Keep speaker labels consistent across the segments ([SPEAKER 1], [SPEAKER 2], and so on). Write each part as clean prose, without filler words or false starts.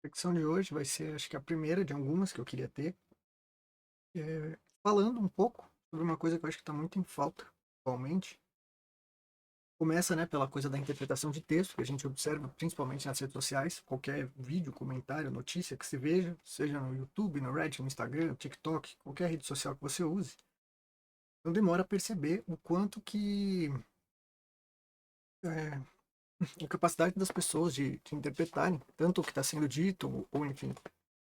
[SPEAKER 1] Reflexão de hoje vai ser, acho que a primeira de algumas que eu queria ter, falando um pouco sobre uma coisa que eu acho que está muito em falta atualmente. Começa, né, pela coisa da interpretação de texto, que a gente observa principalmente nas redes sociais, qualquer vídeo, comentário, notícia que se veja, seja no YouTube, no Reddit, no Instagram, no TikTok, qualquer rede social que você use, não demora a perceber o quanto que é, a capacidade das pessoas de interpretarem tanto o que está sendo dito, ou enfim,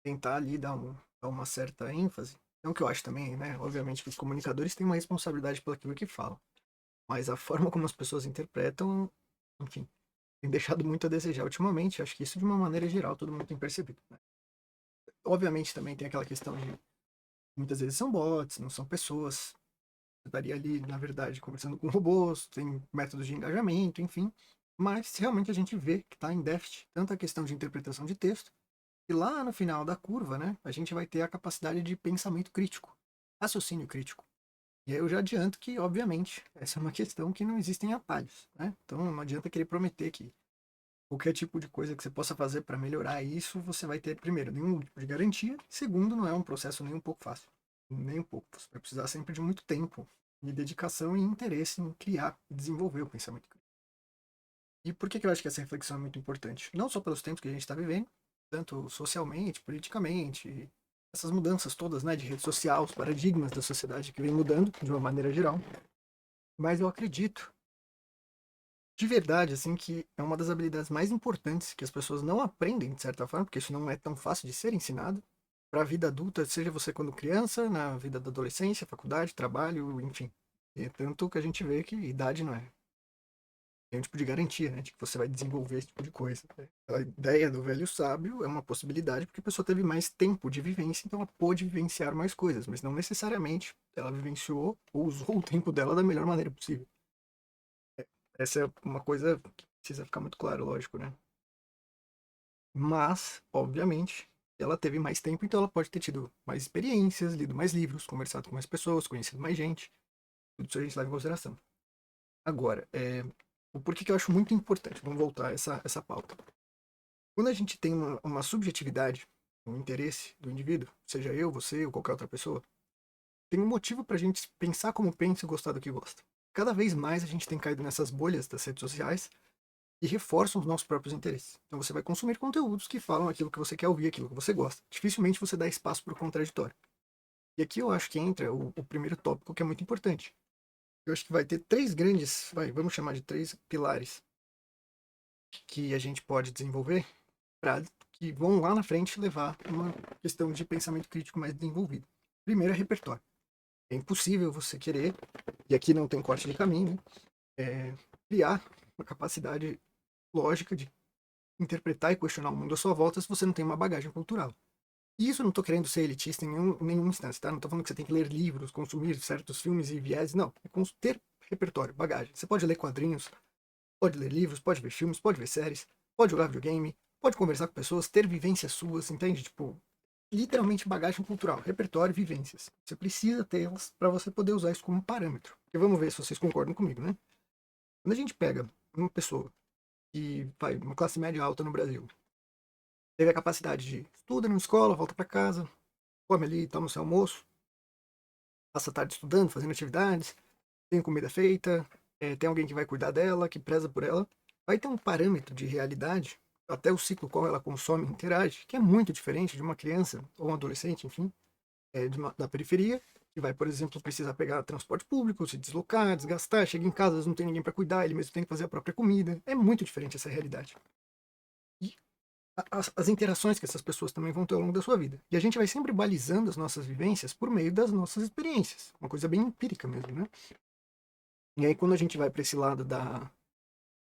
[SPEAKER 1] tentar ali dar uma certa ênfase. Não que eu acho também, né? Obviamente que os comunicadores têm uma responsabilidade pelo aquilo que falam, mas a forma como as pessoas interpretam, enfim, tem deixado muito a desejar ultimamente. Acho que isso, de uma maneira geral, todo mundo tem percebido, né? Obviamente também tem aquela questão de muitas vezes são bots, não são pessoas. Você estaria ali, na verdade, conversando com robôs, tem métodos de engajamento, enfim. Mas realmente a gente vê que está em déficit tanto a questão de interpretação de texto, e lá no final da curva, né, a gente vai ter a capacidade de pensamento crítico, raciocínio crítico. E aí eu já adianto que, obviamente, essa é uma questão que não existem atalhos, né? Então não adianta querer prometer que qualquer tipo de coisa que você possa fazer para melhorar isso, você vai ter, primeiro, nenhum tipo de garantia, segundo, não é um processo nem um pouco fácil, nem um pouco. Você vai precisar sempre de muito tempo, de dedicação e interesse em criar e desenvolver o pensamento crítico. E por que eu acho que essa reflexão é muito importante? Não só pelos tempos que a gente está vivendo, tanto socialmente, politicamente, essas mudanças todas, né, de rede social, os paradigmas da sociedade que vem mudando de uma maneira geral, mas eu acredito de verdade, assim, que é uma das habilidades mais importantes que as pessoas não aprendem, de certa forma, porque isso não é tão fácil de ser ensinado, para a vida adulta, seja você quando criança, na vida da adolescência, faculdade, trabalho, enfim. E é tanto que a gente vê que idade não é tem um tipo de garantia, né, de que você vai desenvolver esse tipo de coisa. Né? A ideia do velho sábio é uma possibilidade porque a pessoa teve mais tempo de vivência, então ela pôde vivenciar mais coisas, mas não necessariamente ela vivenciou ou usou o tempo dela da melhor maneira possível. Essa é uma coisa que precisa ficar muito claro, lógico, né? Mas, obviamente, ela teve mais tempo, então ela pode ter tido mais experiências, lido mais livros, conversado com mais pessoas, conhecido mais gente. Tudo isso a gente leva em consideração. Agora, o porquê que eu acho muito importante, vamos voltar a essa pauta. Quando a gente tem uma subjetividade, um interesse do indivíduo, seja eu, você ou qualquer outra pessoa, tem um motivo pra gente pensar como pensa e gostar do que gosta. Cada vez mais a gente tem caído nessas bolhas das redes sociais e reforçam os nossos próprios interesses. Então você vai consumir conteúdos que falam aquilo que você quer ouvir, aquilo que você gosta. Dificilmente você dá espaço para o contraditório. E aqui eu acho que entra o primeiro tópico que é muito importante. Eu acho que vai ter três grandes, vamos chamar de três pilares que a gente pode desenvolver para que vão lá na frente levar uma questão de pensamento crítico mais desenvolvido. Primeiro é repertório. É impossível você querer, e aqui não tem corte de caminho, né, criar uma capacidade lógica de interpretar e questionar o mundo à sua volta se você não tem uma bagagem cultural. E isso eu não estou querendo ser elitista em nenhuma instância, tá? Não estou falando que você tem que ler livros, consumir certos filmes e viés, não. É ter repertório, bagagem. Você pode ler quadrinhos, pode ler livros, pode ver filmes, pode ver séries, pode jogar videogame, pode conversar com pessoas, ter vivências suas, entende? Tipo, literalmente bagagem cultural, repertório e vivências. Você precisa tê-las para você poder usar isso como parâmetro. Porque vamos ver se vocês concordam comigo, né? Quando a gente pega uma pessoa que vai uma classe média alta no Brasil, teve a capacidade de estuda numa escola, volta para casa, come ali, toma o seu almoço, passa a tarde estudando, fazendo atividades, tem comida feita, tem alguém que vai cuidar dela, que preza por ela, vai ter um parâmetro de realidade, até o ciclo qual ela consome e interage, que é muito diferente de uma criança ou um adolescente, enfim, da periferia, que vai, por exemplo, precisar pegar transporte público, se deslocar, desgastar, chega em casa, às vezes não tem ninguém para cuidar, ele mesmo tem que fazer a própria comida. É muito diferente essa realidade. E as interações que essas pessoas também vão ter ao longo da sua vida. E a gente vai sempre balizando as nossas vivências por meio das nossas experiências. Uma coisa bem empírica mesmo, né? E aí, quando a gente vai para esse lado da.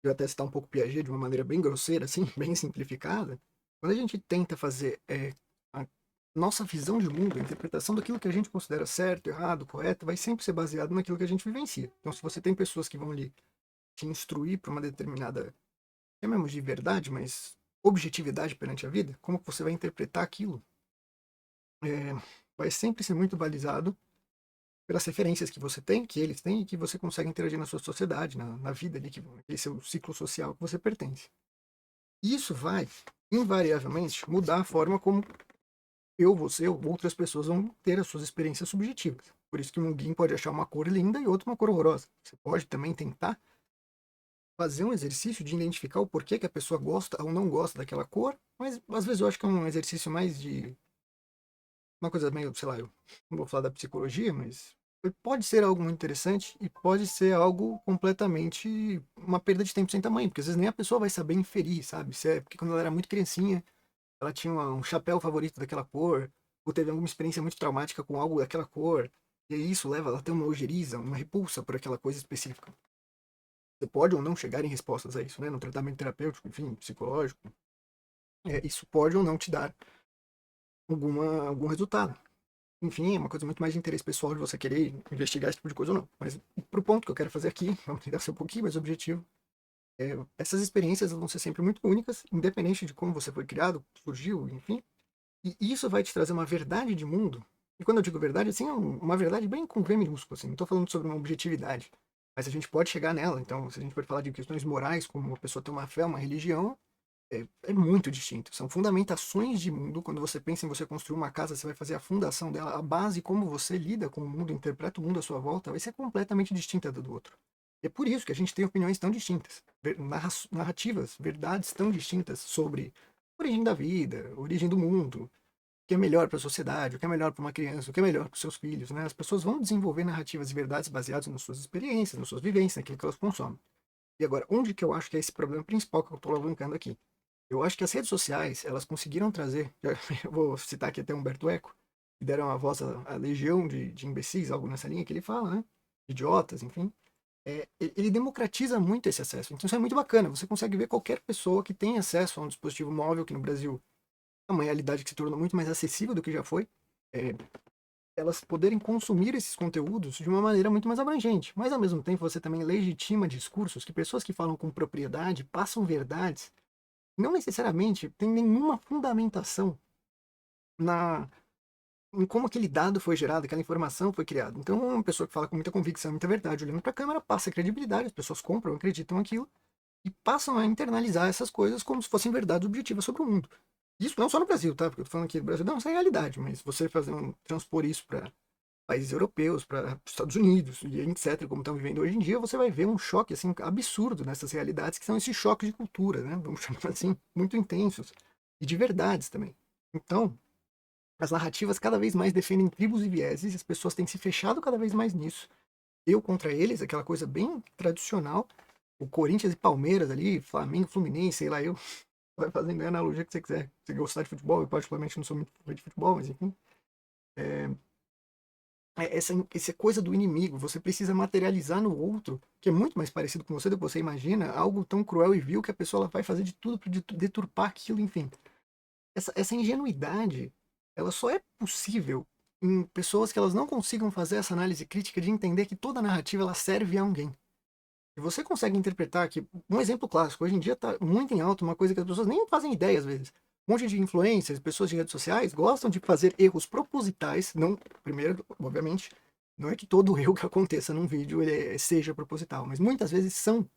[SPEAKER 1] Eu até citar um pouco Piaget de uma maneira bem grosseira, assim, bem simplificada. Quando a gente tenta fazer a nossa visão de mundo, a interpretação daquilo que a gente considera certo, errado, correto, vai sempre ser baseado naquilo que a gente vivencia. Então, se você tem pessoas que vão ali te instruir para uma determinada, chamemos de verdade, mas objetividade perante a vida, como que você vai interpretar aquilo? É, vai sempre ser muito balizado pelas referências que você tem, que eles têm e que você consegue interagir na sua sociedade, na vida ali, naquele seu ciclo social que você pertence. E isso vai invariavelmente, mudar a forma como eu, você ou outras pessoas vão ter as suas experiências subjetivas. Por isso que um pode achar uma cor linda e outro uma cor horrorosa. Você pode também tentar fazer um exercício de identificar o porquê que a pessoa gosta ou não gosta daquela cor, mas às vezes eu acho que é um exercício mais de uma coisa meio, sei lá, eu não vou falar da psicologia, mas pode ser algo muito interessante e pode ser algo completamente uma perda de tempo sem tamanho, porque às vezes nem a pessoa vai saber inferir, sabe? Se é porque quando ela era muito criancinha, ela tinha um chapéu favorito daquela cor, ou teve alguma experiência muito traumática com algo daquela cor, e aí isso leva ela a ter uma ojeriza, uma repulsa por aquela coisa específica. Você pode ou não chegar em respostas a isso, né? No tratamento terapêutico, enfim, psicológico. Isso pode ou não te dar algum resultado. Enfim, é uma coisa muito mais de interesse pessoal de você querer investigar esse tipo de coisa ou não. Mas pro ponto que eu quero fazer aqui, vamos tentar ser um pouquinho mais objetivo, essas experiências vão ser sempre muito únicas, independente de como você foi criado, surgiu, enfim. E isso vai te trazer uma verdade de mundo. E quando eu digo verdade, assim, é uma verdade bem com V minúsculo, assim. Não estou falando sobre uma objetividade. Mas a gente pode chegar nela. Então, se a gente for falar de questões morais, como uma pessoa ter uma fé, uma religião, é muito distinto. São fundamentações de mundo. Quando você pensa em você construir uma casa, você vai fazer a fundação dela, a base, como você lida com o mundo, interpreta o mundo à sua volta, vai ser completamente distinta do outro. É por isso que a gente tem opiniões tão distintas, narrativas, verdades tão distintas sobre a origem da vida, a origem do mundo, o que é melhor para a sociedade, o que é melhor para uma criança, o que é melhor para os seus filhos. Né? As pessoas vão desenvolver narrativas e verdades baseadas nas suas experiências, nas suas vivências, naquilo que elas consomem. E agora, onde que eu acho que é esse problema principal que eu estou alavancando aqui? Eu acho que as redes sociais, elas conseguiram trazer, eu vou citar aqui até Humberto Eco, que deram a voz à legião de imbecis, algo nessa linha que ele fala, né? Idiotas, enfim. Ele democratiza muito esse acesso. Então isso é muito bacana. Você consegue ver qualquer pessoa que tem acesso a um dispositivo móvel, que no Brasil é uma realidade que se tornou muito mais acessível do que já foi, é, elas poderem consumir esses conteúdos de uma maneira muito mais abrangente. Mas ao mesmo tempo você também legitima discursos que pessoas que falam com propriedade passam verdades não necessariamente tem nenhuma fundamentação na em como aquele dado foi gerado, aquela informação foi criada. Então, uma pessoa que fala com muita convicção, muita verdade, olhando para a câmera, passa credibilidade, as pessoas compram, acreditam naquilo e passam a internalizar essas coisas como se fossem verdades objetivas sobre o mundo. Isso não só no Brasil, tá? Porque eu tô falando aqui do Brasil, não, isso é realidade, mas você transpor isso para países europeus, para Estados Unidos e etc., como estão vivendo hoje em dia, você vai ver um choque assim absurdo nessas realidades que são esses choques de cultura, né? Vamos chamar assim, muito intensos e de verdades também. Então, as narrativas cada vez mais defendem tribos e vieses, as pessoas têm se fechado cada vez mais nisso. Eu contra eles, aquela coisa bem tradicional, o Corinthians e Palmeiras ali, Flamengo, Fluminense, sei lá, eu vai fazendo a analogia que você quiser. Se gostar de futebol, eu particularmente não sou muito fã de futebol, mas enfim. É, essa coisa do inimigo, você precisa materializar no outro, que é muito mais parecido com você do que você imagina, algo tão cruel e vil que a pessoa ela vai fazer de tudo para deturpar aquilo, enfim. Essa ingenuidade, ela só é possível em pessoas que elas não consigam fazer essa análise crítica de entender que toda narrativa ela serve a alguém. E você consegue interpretar que, um exemplo clássico, hoje em dia está muito em alta uma coisa que as pessoas nem fazem ideia às vezes. Um monte de influencers, pessoas de redes sociais gostam de fazer erros propositais, não, primeiro, obviamente, não é que todo erro que aconteça num vídeo seja proposital, mas muitas vezes são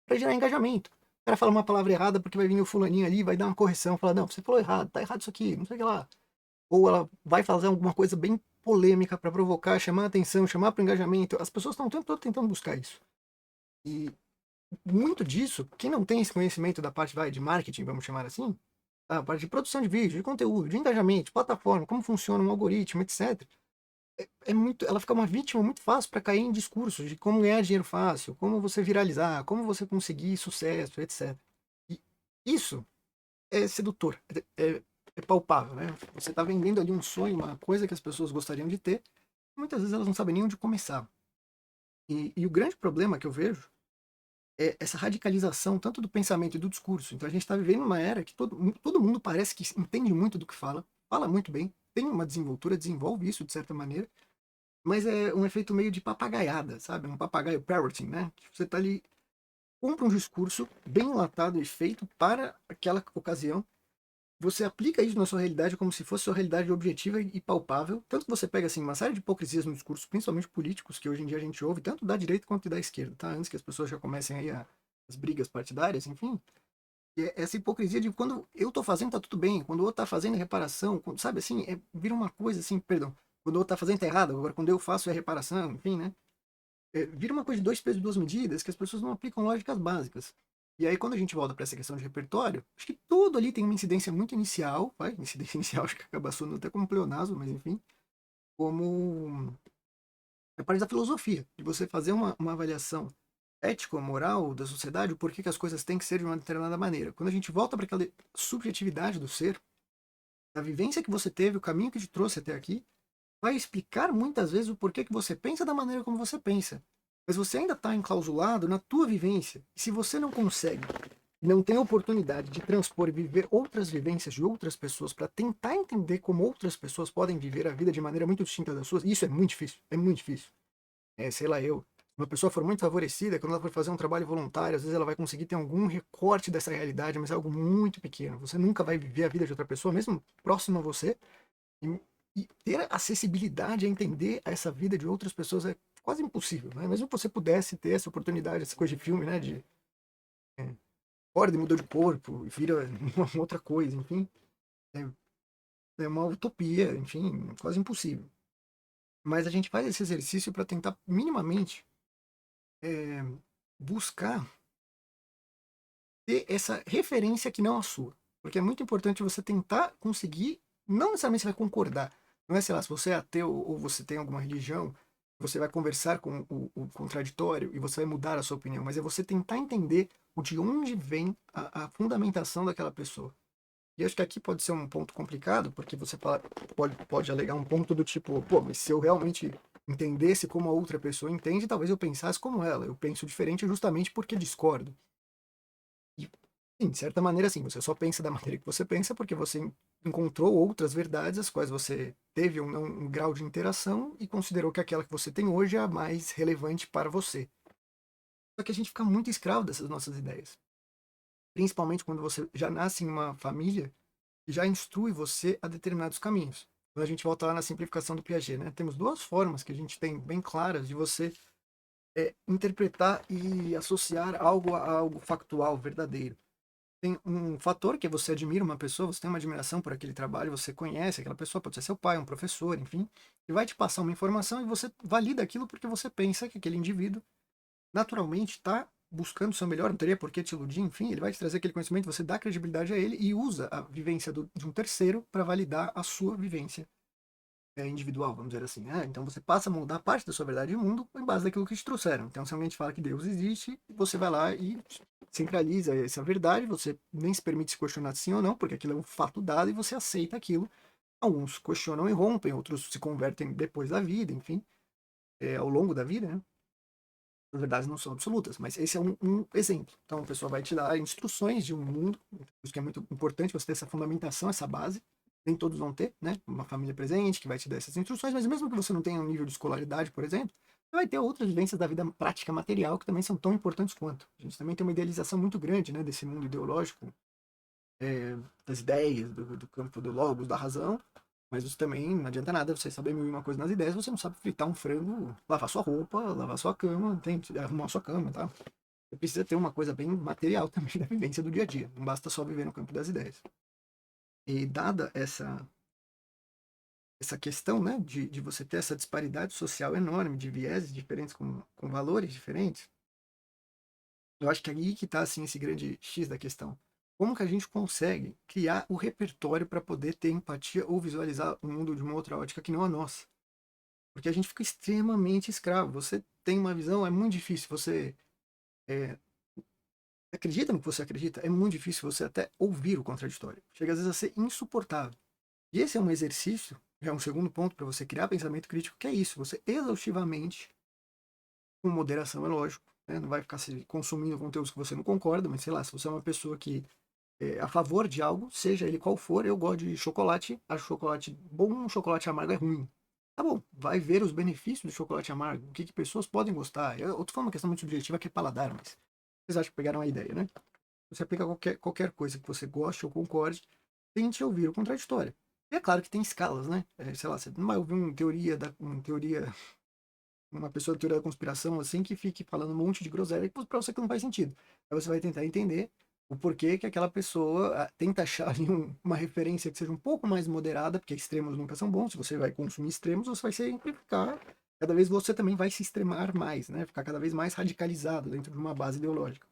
[SPEAKER 1] para gerar engajamento. O cara fala uma palavra errada porque vai vir o fulaninho ali, vai dar uma correção, fala, não, você falou errado, tá errado isso aqui, não sei o que lá. Ou ela vai fazer alguma coisa bem polêmica para provocar, chamar a atenção, chamar para o engajamento. As pessoas estão o tempo todo tentando buscar isso. E muito disso, quem não tem esse conhecimento da parte de marketing, vamos chamar assim, a parte de produção de vídeo, de conteúdo, de engajamento, de plataforma, como funciona um algoritmo, etc. Muito, ela fica uma vítima muito fácil para cair em discursos de como ganhar dinheiro fácil, como você viralizar, como você conseguir sucesso, etc. E isso é sedutor, é palpável, né? Você está vendendo ali um sonho, uma coisa que as pessoas gostariam de ter, muitas vezes elas não sabem nem onde começar. E o grande problema que eu vejo essa radicalização tanto do pensamento e do discurso. Então a gente está vivendo uma era que todo mundo parece que entende muito do que fala, fala muito bem, tem uma desenvoltura, desenvolve isso de certa maneira, mas é um efeito meio de papagaiada, sabe? Um papagaio parroting, né? Você está ali, compra um discurso bem enlatado e feito para aquela ocasião, você aplica isso na sua realidade como se fosse sua realidade objetiva e palpável, tanto que você pega assim uma série de hipocrisias no discurso, principalmente políticos, que hoje em dia a gente ouve, tanto da direita quanto da esquerda, tá? Antes que as pessoas já comecem aí as brigas partidárias, enfim. essa hipocrisia de quando eu tô fazendo tá tudo bem, quando o outro tá fazendo é reparação, sabe assim, vira uma coisa assim, perdão, quando o outro tá fazendo tá errado, agora quando eu faço é reparação, enfim, né? Vira uma coisa de dois pesos, duas medidas, que as pessoas não aplicam lógicas básicas. E aí, quando a gente volta para essa questão de repertório, acho que tudo ali tem uma incidência muito inicial, vai, incidência inicial, acho que acaba soando até como pleonasmo, mas enfim, como é parte da filosofia, de você fazer uma avaliação ético-moral da sociedade, o porquê que as coisas têm que ser de uma determinada maneira. Quando a gente volta para aquela subjetividade do ser, a vivência que você teve, o caminho que te trouxe até aqui, vai explicar muitas vezes o porquê que você pensa da maneira como você pensa. Mas você ainda está enclausulado na tua vivência. E se você não consegue, não tem a oportunidade de transpor e viver outras vivências de outras pessoas para tentar entender como outras pessoas podem viver a vida de maneira muito distinta das suas, isso é muito difícil. É muito difícil. Sei lá, uma pessoa for muito favorecida, quando ela for fazer um trabalho voluntário, às vezes ela vai conseguir ter algum recorte dessa realidade, mas é algo muito pequeno. Você nunca vai viver a vida de outra pessoa, mesmo próximo a você, e, e ter acessibilidade a entender essa vida de outras pessoas é quase impossível, né? Mesmo que você pudesse ter essa oportunidade, essa coisa de filme, né? De é, Ford mudou de corpo e vira uma outra coisa, enfim. É, é uma utopia, enfim, quase impossível. Mas a gente faz esse exercício para tentar minimamente é, buscar ter essa referência que não a sua. Porque é muito importante você tentar conseguir, não necessariamente você vai concordar. Não é, sei lá, se você é ateu ou você tem alguma religião, você vai conversar com o contraditório e você vai mudar a sua opinião, mas é você tentar entender o de onde vem a fundamentação daquela pessoa. E acho que aqui pode ser um ponto complicado, porque você pode alegar um ponto do tipo, pô, mas se eu realmente entendesse como a outra pessoa entende, talvez eu pensasse como ela. Eu penso diferente justamente porque discordo. E, sim, de certa maneira, sim, você só pensa da maneira que você pensa porque você encontrou outras verdades, as quais você teve ou não um grau de interação e considerou que aquela que você tem hoje é a mais relevante para você. Só que a gente fica muito escravo dessas nossas ideias. Principalmente quando você já nasce em uma família que já instrui você a determinados caminhos. Quando a gente volta lá na simplificação do Piaget, né? Temos duas formas que a gente tem bem claras de você interpretar e associar algo a algo factual, verdadeiro. Tem um fator que é você admira uma pessoa, você tem uma admiração por aquele trabalho, você conhece aquela pessoa, pode ser seu pai, um professor, enfim, e vai te passar uma informação e você valida aquilo porque você pensa que aquele indivíduo naturalmente está buscando o seu melhor, não teria por que te iludir, enfim, ele vai te trazer aquele conhecimento, você dá credibilidade a ele e usa a vivência de um terceiro para validar a sua vivência individual, vamos dizer assim. Então você passa a moldar parte da sua verdade de mundo em base daquilo que te trouxeram. Então, se alguém te fala que Deus existe, você vai lá e centraliza essa verdade, você nem se permite se questionar sim ou não, porque aquilo é um fato dado e você aceita aquilo. Alguns questionam e rompem, outros se convertem depois da vida, enfim, ao longo da vida, né? As verdades não são absolutas, mas esse é um exemplo. Então, a pessoa vai te dar instruções de um mundo, por isso que é muito importante você ter essa fundamentação, essa base. Nem todos vão ter, né? Uma família presente que vai te dar essas instruções, mas mesmo que você não tenha um nível de escolaridade, por exemplo, você vai ter outras vivências da vida prática material que também são tão importantes quanto. A gente também tem uma idealização muito grande, né, desse mundo ideológico, das ideias, do campo do logos, da razão, mas isso também não adianta nada você saber mil e uma coisa nas ideias, você não sabe fritar um frango, lavar sua roupa, lavar sua cama, arrumar sua cama, tá? Você precisa ter uma coisa bem material também da vivência do dia a dia. Não basta só viver no campo das ideias. E dada essa questão, né, de você ter essa disparidade social enorme, de vieses diferentes, com valores diferentes, eu acho que é aí que está assim, esse grande X da questão. Como que a gente consegue criar o repertório para poder ter empatia ou visualizar o mundo de uma outra ótica que não a nossa? Porque a gente fica extremamente escravo. Você tem uma visão, é muito difícil. Você é, acredita no que você acredita, é muito difícil você até ouvir o contraditório. Chega às vezes a ser insuportável. E esse é um exercício, já é um segundo ponto para você criar pensamento crítico, que é isso, você exaustivamente, com moderação, é lógico, né? Não vai ficar se consumindo conteúdos que você não concorda, mas sei lá, se você é uma pessoa que é a favor de algo, seja ele qual for, eu gosto de chocolate, acho chocolate bom, chocolate amargo é ruim. Tá bom, vai ver os benefícios do chocolate amargo, o que, que pessoas podem gostar. Eu tô falando uma questão muito subjetiva que é paladar, mas vocês acham que pegaram a ideia, né? Você aplica qualquer coisa que você goste ou concorde, tente ouvir o contraditório. E é claro que tem escalas, né? Sei lá, você não vai ouvir uma pessoa de teoria da conspiração assim que fique falando um monte de groselha pra você que não faz sentido. Aí você vai tentar entender o porquê que aquela pessoa tenta achar ali uma referência que seja um pouco mais moderada, porque extremos nunca são bons. Se você vai consumir extremos, você vai sempre ficar, cada vez você também vai se extremar mais, né? Ficar cada vez mais radicalizado dentro de uma base ideológica.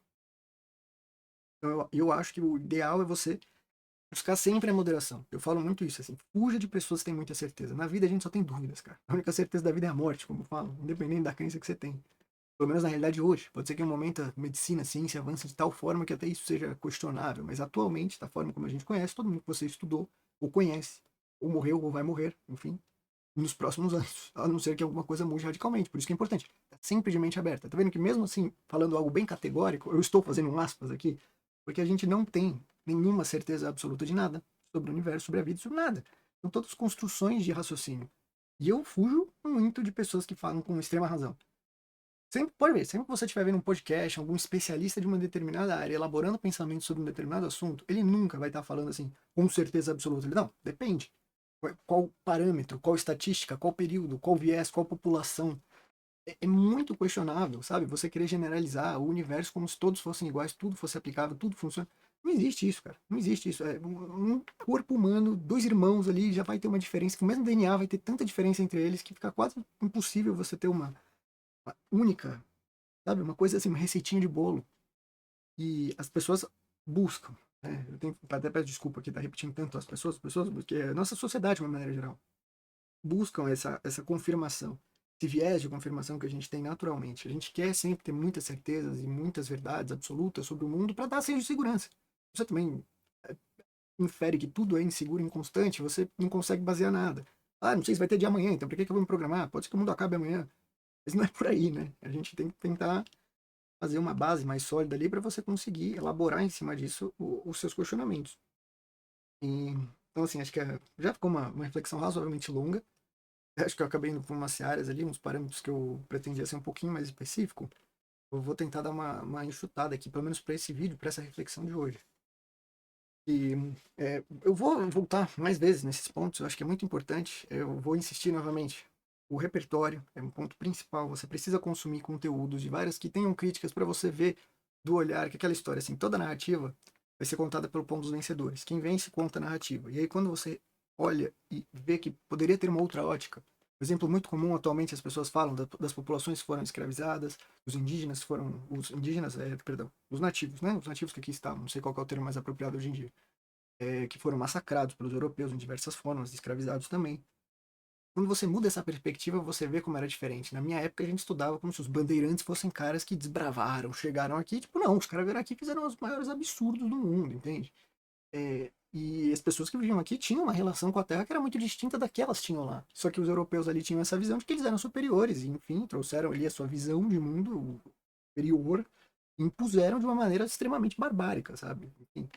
[SPEAKER 1] Então eu acho que o ideal é você buscar sempre a moderação. Eu falo muito isso, assim, fuja de pessoas que têm muita certeza. Na vida a gente só tem dúvidas, cara. A única certeza da vida é a morte, como eu falo, independente da crença que você tem. Pelo menos na realidade hoje. Pode ser que em um momento a medicina, a ciência avança de tal forma que até isso seja questionável, mas atualmente, da forma como a gente conhece, todo mundo que você estudou, ou conhece, ou morreu, ou vai morrer, enfim, nos próximos anos. A não ser que alguma coisa mude radicalmente. Por isso que é importante. Tá sempre de mente aberta. Tá vendo que mesmo assim, falando algo bem categórico, eu estou fazendo um aspas aqui, porque a gente não tem nenhuma certeza absoluta de nada sobre o universo, sobre a vida, sobre nada. São todas construções de raciocínio. E eu fujo muito de pessoas que falam com extrema razão. Sempre, pode ver, sempre que você estiver vendo um podcast, algum especialista de uma determinada área elaborando pensamentos sobre um determinado assunto, ele nunca vai estar falando assim, com certeza absoluta. Ele, não, depende. Qual parâmetro, qual estatística, qual período, qual viés, qual população. É muito questionável, sabe? Você querer generalizar o universo como se todos fossem iguais, tudo fosse aplicável, tudo funciona. Não existe isso, cara. Não existe isso. É um corpo humano, dois irmãos ali, já vai ter uma diferença, que o mesmo DNA vai ter tanta diferença entre eles que fica quase impossível você ter uma única, sabe? Uma coisa assim, uma receitinha de bolo. E as pessoas buscam, né? Eu tenho até peço desculpa aqui, tá repetindo tanto as pessoas, porque a nossa sociedade, de uma maneira geral, buscam essa confirmação, esse viés de confirmação que a gente tem naturalmente. A gente quer sempre ter muitas certezas e muitas verdades absolutas sobre o mundo para dar senso de segurança. Você também infere que tudo é inseguro e inconstante, você não consegue basear nada. Ah, não sei se vai ter dia amanhã, então por que eu vou me programar? Pode ser que o mundo acabe amanhã. Mas não é por aí, né? A gente tem que tentar fazer uma base mais sólida ali para você conseguir elaborar em cima disso os seus questionamentos. E, então, assim, acho que já ficou uma reflexão razoavelmente longa. Acho que eu acabei indo por umas áreas ali, uns parâmetros que eu pretendia ser um pouquinho mais específico. Eu vou tentar dar uma enxutada aqui, pelo menos para esse vídeo, para essa reflexão de hoje. E eu vou voltar mais vezes nesses pontos, eu acho que é muito importante. Eu vou insistir novamente. O repertório é um ponto principal. Você precisa consumir conteúdos de várias que tenham críticas para você ver do olhar que aquela história, assim, toda narrativa vai ser contada pelo ponto dos vencedores. Quem vence conta a narrativa. E aí quando você olha e vê que poderia ter uma outra ótica, um exemplo muito comum atualmente as pessoas falam das populações que foram escravizadas, os indígenas foram, os indígenas, perdão, os nativos, né? Os nativos que aqui estavam, não sei qual é o termo mais apropriado hoje em dia, que foram massacrados pelos europeus em diversas formas, escravizados também. Quando você muda essa perspectiva, você vê como era diferente. Na minha época, a gente estudava como se os bandeirantes fossem caras que desbravaram, chegaram aqui. Tipo, não, os caras vieram aqui e fizeram os maiores absurdos do mundo, entende? E as pessoas que viviam aqui tinham uma relação com a Terra que era muito distinta da que elas tinham lá. Só que os europeus ali tinham essa visão de que eles eram superiores, e enfim, trouxeram ali a sua visão de mundo superior e impuseram de uma maneira extremamente barbárica, sabe? Enfim,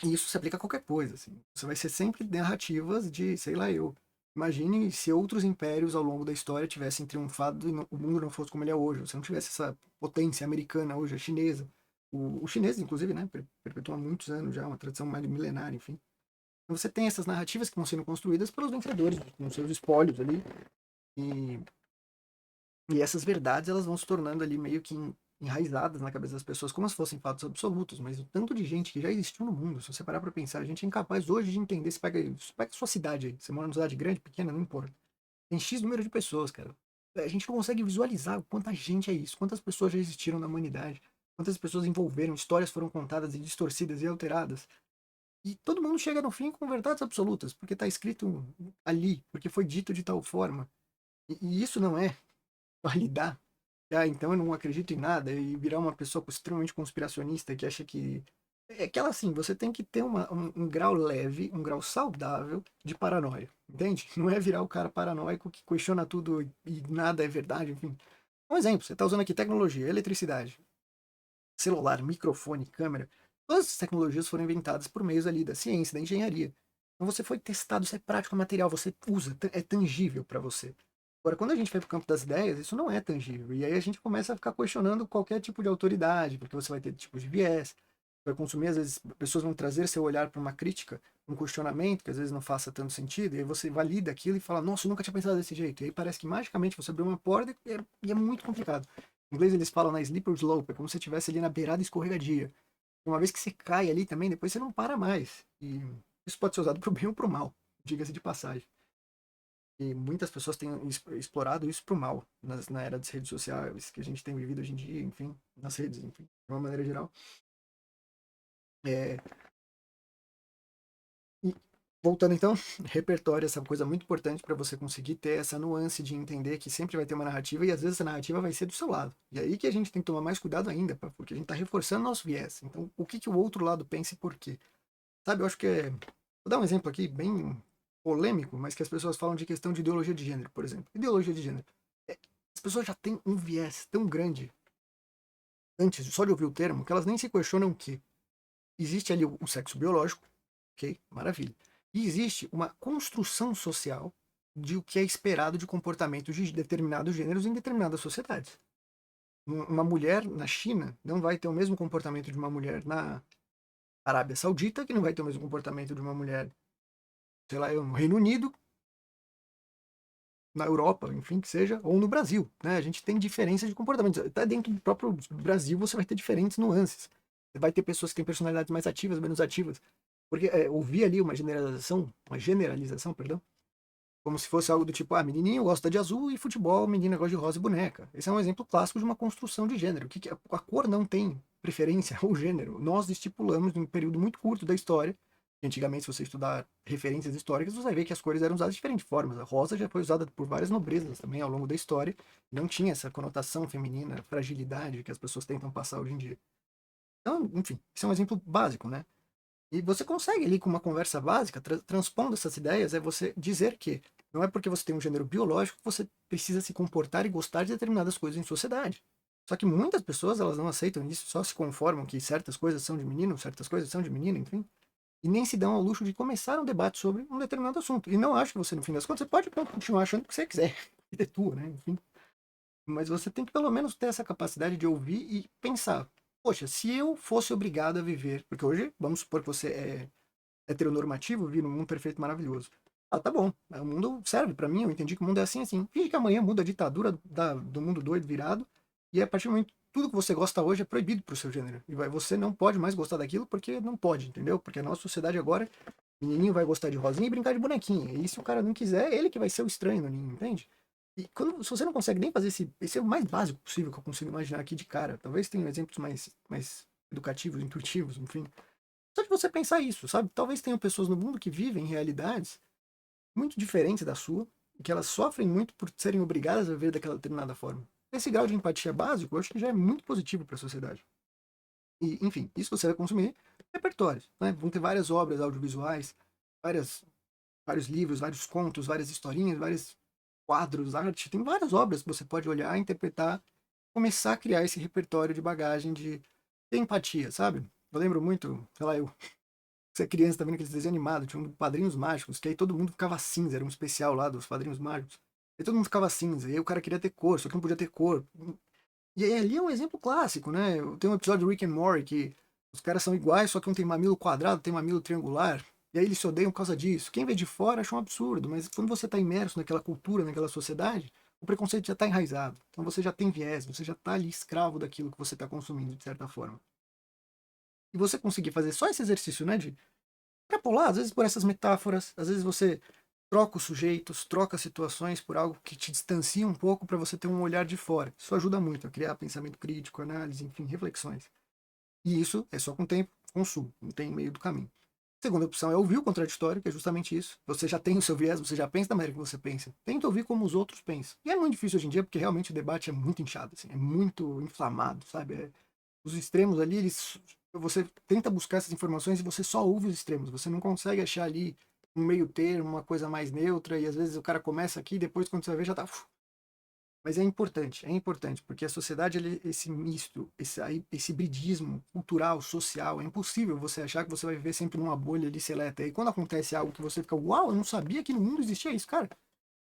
[SPEAKER 1] e isso se aplica a qualquer coisa, assim. Você vai ser sempre narrativas de, sei lá, eu. Imagine se outros impérios ao longo da história tivessem triunfado e o mundo não fosse como ele é hoje. Você não tivesse essa potência americana hoje, a chinesa. O chinês, inclusive, né, perpetua há muitos anos já, uma tradição mais milenária, enfim. Então você tem essas narrativas que vão sendo construídas pelos vencedores, com seus espólios ali. E, e essas verdades, elas vão se tornando ali meio que enraizadas na cabeça das pessoas, como se fossem fatos absolutos, mas o tanto de gente que já existiu no mundo, se você parar pra pensar, a gente é incapaz hoje de entender. Você pega a sua cidade aí, você mora numa cidade grande, pequena, não importa. Tem X número de pessoas, cara. A gente não consegue visualizar quanta gente é isso, quantas pessoas já existiram na humanidade, quantas pessoas envolveram, histórias foram contadas e distorcidas e alteradas. E todo mundo chega no fim com verdades absolutas, porque está escrito ali, porque foi dito de tal forma. E isso não é validar. Ah, então eu não acredito em nada e virar uma pessoa extremamente conspiracionista que acha que. É aquela assim, você tem que ter um grau leve, um grau saudável de paranoia, entende? Não é virar o cara paranoico que questiona tudo e nada é verdade, enfim. Um exemplo, você está usando aqui tecnologia, eletricidade, celular, microfone, câmera. Todas as tecnologias foram inventadas por meios ali da ciência, da engenharia. Então você foi testado, isso é prático, é material, você usa, é tangível para você. Agora, quando a gente vai para o campo das ideias, isso não é tangível. E aí a gente começa a ficar questionando qualquer tipo de autoridade, porque você vai ter tipos de viés, vai consumir, às vezes, pessoas vão trazer seu olhar para uma crítica, um questionamento, que às vezes não faça tanto sentido, e aí você valida aquilo e fala, nossa, eu nunca tinha pensado desse jeito. E aí parece que magicamente você abriu uma porta e é muito complicado. Em inglês eles falam na slippery slope, é como se você estivesse ali na beirada escorregadia. Uma vez que você cai ali também, depois você não para mais. E isso pode ser usado pro bem ou pro mal, diga-se de passagem. E muitas pessoas têm explorado isso pro mal, na era das redes sociais, que a gente tem vivido hoje em dia, enfim, nas redes, enfim, de uma maneira geral. É, e voltando então, repertório, essa coisa muito importante para você conseguir ter essa nuance de entender que sempre vai ter uma narrativa e às vezes essa narrativa vai ser do seu lado. E aí que a gente tem que tomar mais cuidado ainda, porque a gente está reforçando nosso viés. Então, o que, que o outro lado pensa e por quê? Sabe, eu acho que é. Vou dar um exemplo aqui bem polêmico, mas que as pessoas falam de questão de ideologia de gênero, por exemplo. Ideologia de gênero. As pessoas já têm um viés tão grande antes só de ouvir o termo que elas nem se questionam que existe ali o sexo biológico, ok? Maravilha. E existe uma construção social de o que é esperado de comportamento de determinados gêneros em determinadas sociedades. Uma mulher na China não vai ter o mesmo comportamento de uma mulher na Arábia Saudita, que não vai ter o mesmo comportamento de uma mulher, sei lá, no Reino Unido, na Europa, enfim, que seja, ou no Brasil, né? A gente tem diferença de comportamento. Até dentro do próprio Brasil você vai ter diferentes nuances. Você vai ter pessoas que têm personalidades mais ativas, menos ativas. Porque ouvir ali uma generalização, perdão, como se fosse algo do tipo, ah, menininho gosta de azul e futebol, menina gosta de rosa e boneca. Esse é um exemplo clássico de uma construção de gênero. A cor não tem preferência ao gênero. Nós estipulamos num período muito curto da história. Antigamente, se você estudar referências históricas, você vai ver que as cores eram usadas de diferentes formas. A rosa já foi usada por várias nobrezas também ao longo da história. Não tinha essa conotação feminina, fragilidade que as pessoas tentam passar hoje em dia. Então, enfim, isso é um exemplo básico, né? E você consegue ali com uma conversa básica, transpondo essas ideias, é você dizer que não é porque você tem um gênero biológico que você precisa se comportar e gostar de determinadas coisas em sociedade. Só que muitas pessoas, elas não aceitam isso, só se conformam que certas coisas são de menino, certas coisas são de menina, enfim. E nem se dão ao luxo de começar um debate sobre um determinado assunto. E não acho que você, no fim das contas, você pode continuar achando o que você quiser. E é tua, né? Enfim. Mas você tem que pelo menos ter essa capacidade de ouvir e pensar. Poxa, se eu fosse obrigado a viver, porque hoje, vamos supor que você é heteronormativo, vive num mundo perfeito maravilhoso. Ah, tá bom. O mundo serve pra mim, eu entendi que o mundo é assim, assim. Finge que amanhã muda a ditadura do mundo doido virado, e a partir do momento tudo que você gosta hoje é proibido pro seu gênero. E você não pode mais gostar daquilo porque não pode, entendeu? Porque a nossa sociedade agora, o menininho vai gostar de rosinha e brincar de bonequinha. E se o cara não quiser, é ele que vai ser o estranho no ninho, entende? E se você não consegue nem fazer esse é o mais básico possível que eu consigo imaginar aqui de cara. Talvez tenha exemplos mais educativos, intuitivos, enfim. Só de você pensar isso, sabe? Talvez tenham pessoas no mundo que vivem realidades muito diferentes da sua, e que elas sofrem muito por serem obrigadas a viver daquela determinada forma. Esse grau de empatia básico, eu acho que já é muito positivo para a sociedade. E, enfim, isso você vai consumir repertórios, né? Vão ter várias obras audiovisuais, várias, vários livros, vários contos, várias historinhas, vários quadros, arte. Tem várias obras que você pode olhar, interpretar, começar a criar esse repertório de bagagem de empatia, sabe? Eu lembro muito, sei lá, eu você é criança, tá vendo aqueles desenhos animados, tinha um Padrinhos Mágicos, que aí todo mundo ficava cinza, era um especial lá dos Padrinhos Mágicos. E todo mundo ficava cinza, e aí o cara queria ter cor, só que não podia ter cor. E aí ali é um exemplo clássico, né? Tem um episódio do Rick and Morty que os caras são iguais, só que um tem mamilo quadrado, tem mamilo triangular, e aí eles se odeiam por causa disso. Quem vê de fora acha um absurdo, mas quando você tá imerso naquela cultura, naquela sociedade, o preconceito já tá enraizado. Então você já tem viés, você já tá ali escravo daquilo que você tá consumindo, de certa forma. E você conseguir fazer só esse exercício, né, de extrapolar, às vezes por essas metáforas, às vezes você troca os sujeitos, troca situações por algo que te distancia um pouco para você ter um olhar de fora. Isso ajuda muito a criar pensamento crítico, análise, enfim, reflexões. E isso é só com tempo, consumo, não tem meio do caminho. Segunda opção é ouvir o contraditório, que é justamente isso. Você já tem o seu viés, você já pensa da maneira que você pensa. Tenta ouvir como os outros pensam. E é muito difícil hoje em dia, porque realmente o debate é muito inchado, assim, é muito inflamado, sabe? Os extremos ali, você tenta buscar essas informações e você só ouve os extremos. Você não consegue achar ali um meio termo, uma coisa mais neutra, e às vezes o cara começa aqui e depois quando você vai ver já tá. Mas é importante, porque a sociedade, esse misto, esse hibridismo cultural, social, é impossível você achar que você vai viver sempre numa bolha ali seleta. E quando acontece algo que você fica, uau, eu não sabia que no mundo existia isso, cara.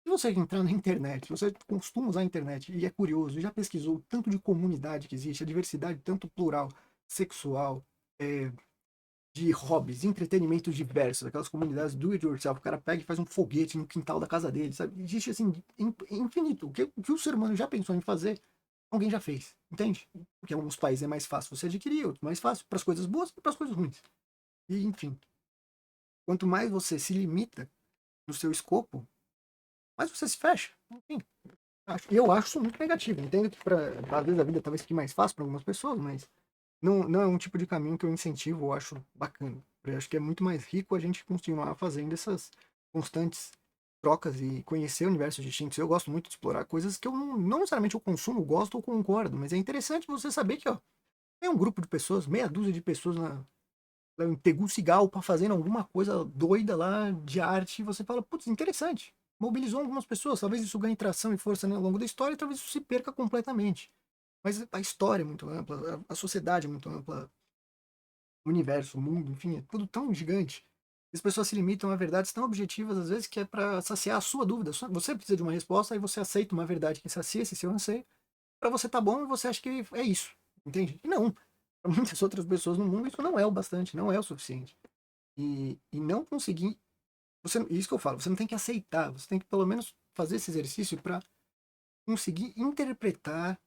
[SPEAKER 1] Se você entrar na internet, se você costuma usar a internet e é curioso, e já pesquisou o tanto de comunidade que existe, a diversidade tanto plural, sexual, é, de hobbies, entretenimentos diversos, aquelas comunidades do it yourself, o cara pega e faz um foguete no quintal da casa dele, sabe? Existe assim, infinito. O que o ser humano já pensou em fazer, alguém já fez, entende? Porque em alguns países é mais fácil você adquirir, outros mais fácil para as coisas boas e para as coisas ruins. E, enfim, quanto mais você se limita no seu escopo, mais você se fecha. Enfim, eu acho isso muito negativo. Entendo que às vezes a vida talvez fique mais fácil para algumas pessoas, mas não é um tipo de caminho que eu incentivo ou acho bacana. Eu acho que é muito mais rico a gente continuar fazendo essas constantes trocas e conhecer universos distintos. Eu gosto muito de explorar coisas que eu não necessariamente eu consumo, gosto ou concordo, mas é interessante você saber que ó, tem um grupo de pessoas, meia dúzia de pessoas em Tegucigalpa fazendo alguma coisa doida lá de arte e você fala, putz, interessante. Mobilizou algumas pessoas, talvez isso ganhe tração e força, né, ao longo da história, e talvez isso se perca completamente. Mas a história é muito ampla, a sociedade é muito ampla, o universo, o mundo, enfim, é tudo tão gigante. As pessoas se limitam a verdades tão objetivas, às vezes, que é para saciar a sua dúvida. Você precisa de uma resposta, aí você aceita uma verdade que sacia esse seu anseio. Para você tá bom, você acha que é isso, entende? E não. Para muitas outras pessoas no mundo, isso não é o bastante, não é o suficiente. E não conseguir. Isso que eu falo, você não tem que aceitar, você tem que pelo menos fazer esse exercício para conseguir interpretar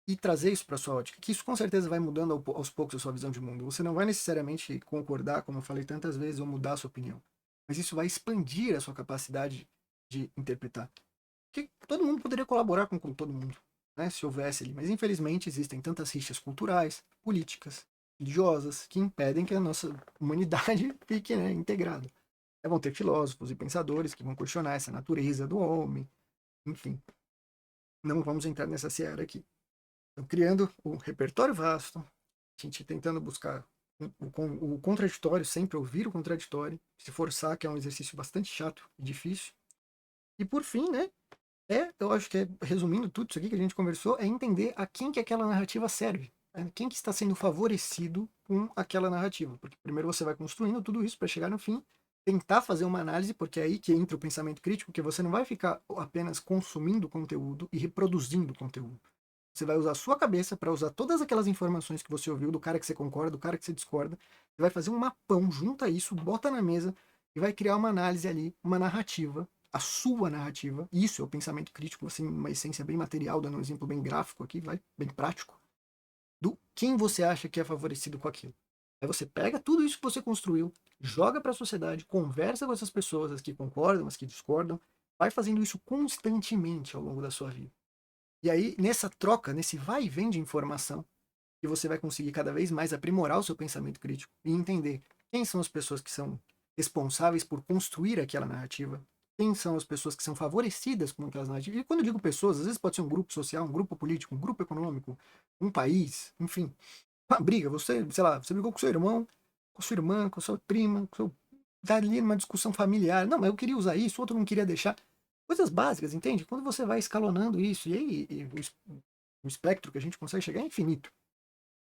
[SPEAKER 1] e trazer isso para sua ótica, que isso com certeza vai mudando aos poucos a sua visão de mundo. Você não vai necessariamente concordar, como eu falei tantas vezes, ou mudar a sua opinião, mas isso vai expandir a sua capacidade de interpretar. Porque todo mundo poderia colaborar com todo mundo, né, se houvesse ali, mas infelizmente existem tantas rixas culturais, políticas, religiosas, que impedem que a nossa humanidade fique, né, integrada. Vão ter filósofos e pensadores que vão questionar essa natureza do homem, enfim. Não vamos entrar nessa seara aqui. Então, criando um repertório vasto, a gente tentando buscar o contraditório, sempre ouvir o contraditório, se forçar, que é um exercício bastante chato e difícil. E por fim, né, eu acho que resumindo tudo isso aqui que a gente conversou, é entender a quem que aquela narrativa serve. Né? Quem que está sendo favorecido com aquela narrativa. Porque primeiro você vai construindo tudo isso para chegar no fim, tentar fazer uma análise, porque é aí que entra o pensamento crítico, que você não vai ficar apenas consumindo conteúdo e reproduzindo conteúdo. Você vai usar a sua cabeça para usar todas aquelas informações que você ouviu, do cara que você concorda, do cara que você discorda. Você vai fazer um mapão, junta isso, bota na mesa e vai criar uma análise ali, uma narrativa, a sua narrativa. Isso é o pensamento crítico, assim, uma essência bem material, dando um exemplo bem gráfico aqui, vai, bem prático, do quem você acha que é favorecido com aquilo. Aí você pega tudo isso que você construiu, joga para a sociedade, conversa com essas pessoas, as que concordam, as que discordam, vai fazendo isso constantemente ao longo da sua vida. E aí, nessa troca, nesse vai e vem de informação, que você vai conseguir cada vez mais aprimorar o seu pensamento crítico e entender quem são as pessoas que são responsáveis por construir aquela narrativa, quem são as pessoas que são favorecidas com aquelas narrativas. E quando eu digo pessoas, às vezes pode ser um grupo social, um grupo político, um grupo econômico, um país, enfim. Uma briga, você, sei lá, você brigou com seu irmão, com sua irmã, com sua prima, com seu... tá ali numa discussão familiar. Não, mas eu queria usar isso, outro não queria deixar. Coisas básicas, entende? Quando você vai escalonando isso, e aí o espectro que a gente consegue chegar é infinito.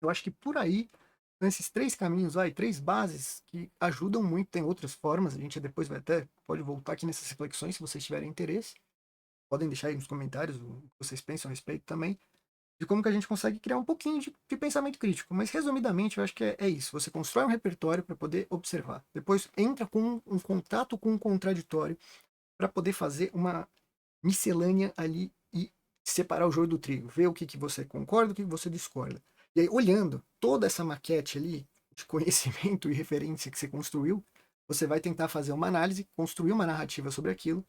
[SPEAKER 1] Eu acho que por aí, nesses três caminhos aí, três bases que ajudam muito, tem outras formas, a gente depois vai até, pode voltar aqui nessas reflexões se vocês tiverem interesse. Podem deixar aí nos comentários o que vocês pensam a respeito também, de como que a gente consegue criar um pouquinho de pensamento crítico. Mas, resumidamente, eu acho que é isso. Você constrói um repertório para poder observar. Depois entra com um contato com um contraditório para poder fazer uma miscelânea ali e separar o joio do trigo, ver o que, que você concorda, o que, que você discorda. E aí, olhando toda essa maquete ali de conhecimento e referência que você construiu, você vai tentar fazer uma análise, construir uma narrativa sobre aquilo,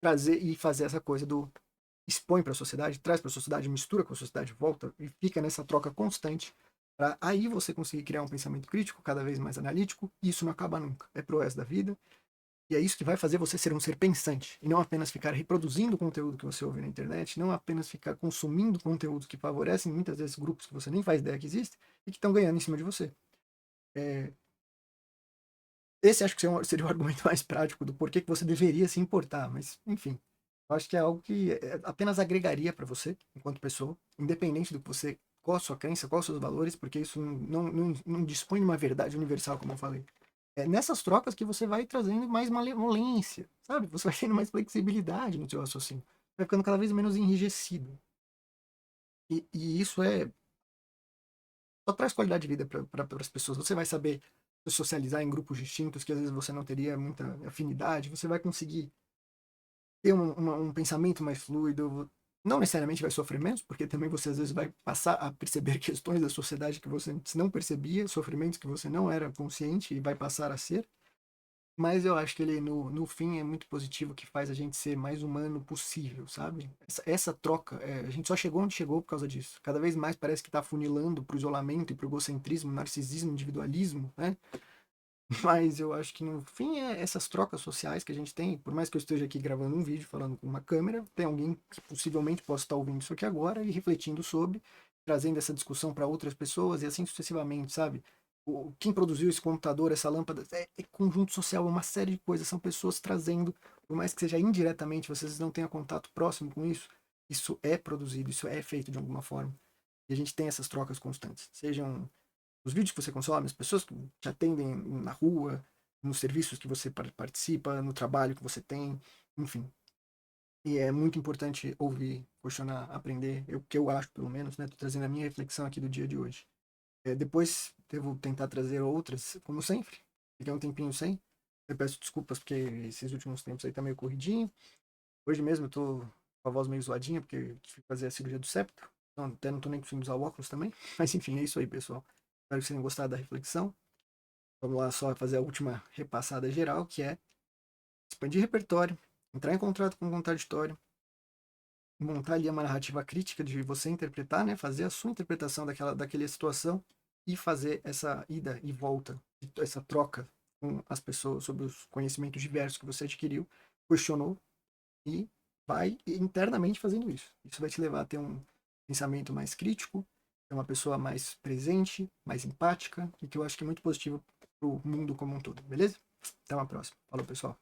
[SPEAKER 1] trazer e fazer essa coisa do expõe para a sociedade, traz para a sociedade, mistura com a sociedade, volta e fica nessa troca constante para aí você conseguir criar um pensamento crítico cada vez mais analítico e isso não acaba nunca. É pro resto da vida e é isso que vai fazer você ser um ser pensante, e não apenas ficar reproduzindo o conteúdo que você ouve na internet, não apenas ficar consumindo conteúdos que favorecem muitas vezes grupos que você nem faz ideia que existem e que estão ganhando em cima de você. É... Esse acho que seria o argumento mais prático do porquê que você deveria se importar, mas enfim, eu acho que é algo que apenas agregaria para você, enquanto pessoa, independente do que você, qual a sua crença, quais os seus valores, porque isso não dispõe de uma verdade universal, como eu falei. É nessas trocas que você vai trazendo mais malemolência, sabe? Você vai tendo mais flexibilidade no seu raciocínio. Vai ficando cada vez menos enrijecido. E isso só traz qualidade de vida para as pessoas. Você vai saber se socializar em grupos distintos que às vezes você não teria muita afinidade. Você vai conseguir ter um pensamento mais fluido. não necessariamente vai sofrer menos, porque também você às vezes vai passar a perceber questões da sociedade que você antes não percebia, sofrimentos que você não era consciente e vai passar a ser. Mas eu acho que ele, no fim, é muito positivo, que faz a gente ser mais humano possível, sabe? Essa troca, a gente só chegou onde chegou por causa disso. Cada vez mais parece que tá funilando pro isolamento e pro egocentrismo, narcisismo, individualismo, né? Mas eu acho que no fim é essas trocas sociais que a gente tem. Por mais que eu esteja aqui gravando um vídeo falando com uma câmera, tem alguém que possivelmente possa estar ouvindo isso aqui agora e refletindo sobre, trazendo essa discussão para outras pessoas e assim sucessivamente, sabe? Quem produziu esse computador, essa lâmpada, é conjunto social, é uma série de coisas. São pessoas trazendo, por mais que seja indiretamente, vocês não tenham contato próximo com isso, isso é produzido, isso é feito de alguma forma. E a gente tem essas trocas constantes. Sejam os vídeos que você consome, as pessoas que te atendem na rua, nos serviços que você participa, no trabalho que você tem, enfim. E é muito importante ouvir, questionar, aprender, o que eu acho, pelo menos, né? Tô trazendo a minha reflexão aqui do dia de hoje. Depois devo tentar trazer outras, como sempre. Fiquei um tempinho sem. Eu peço desculpas porque esses últimos tempos aí tá meio corridinho. Hoje mesmo eu tô com a voz meio zoadinha porque eu tive que fazer a cirurgia do septo. Então, até não tô nem conseguindo usar o óculos também. Mas enfim, é isso aí, pessoal. Espero que vocês tenham gostado da reflexão. Vamos lá só fazer a última repassada geral, que é expandir repertório, entrar em contrato com o contraditório, montar ali uma narrativa crítica de você interpretar, né, fazer a sua interpretação daquela situação e fazer essa ida e volta, essa troca com as pessoas sobre os conhecimentos diversos que você adquiriu, questionou e vai internamente fazendo isso. Isso vai te levar a ter um pensamento mais crítico, ser uma pessoa mais presente, mais empática, e que eu acho que é muito positivo para o mundo como um todo, beleza? Até uma próxima. Falou, pessoal.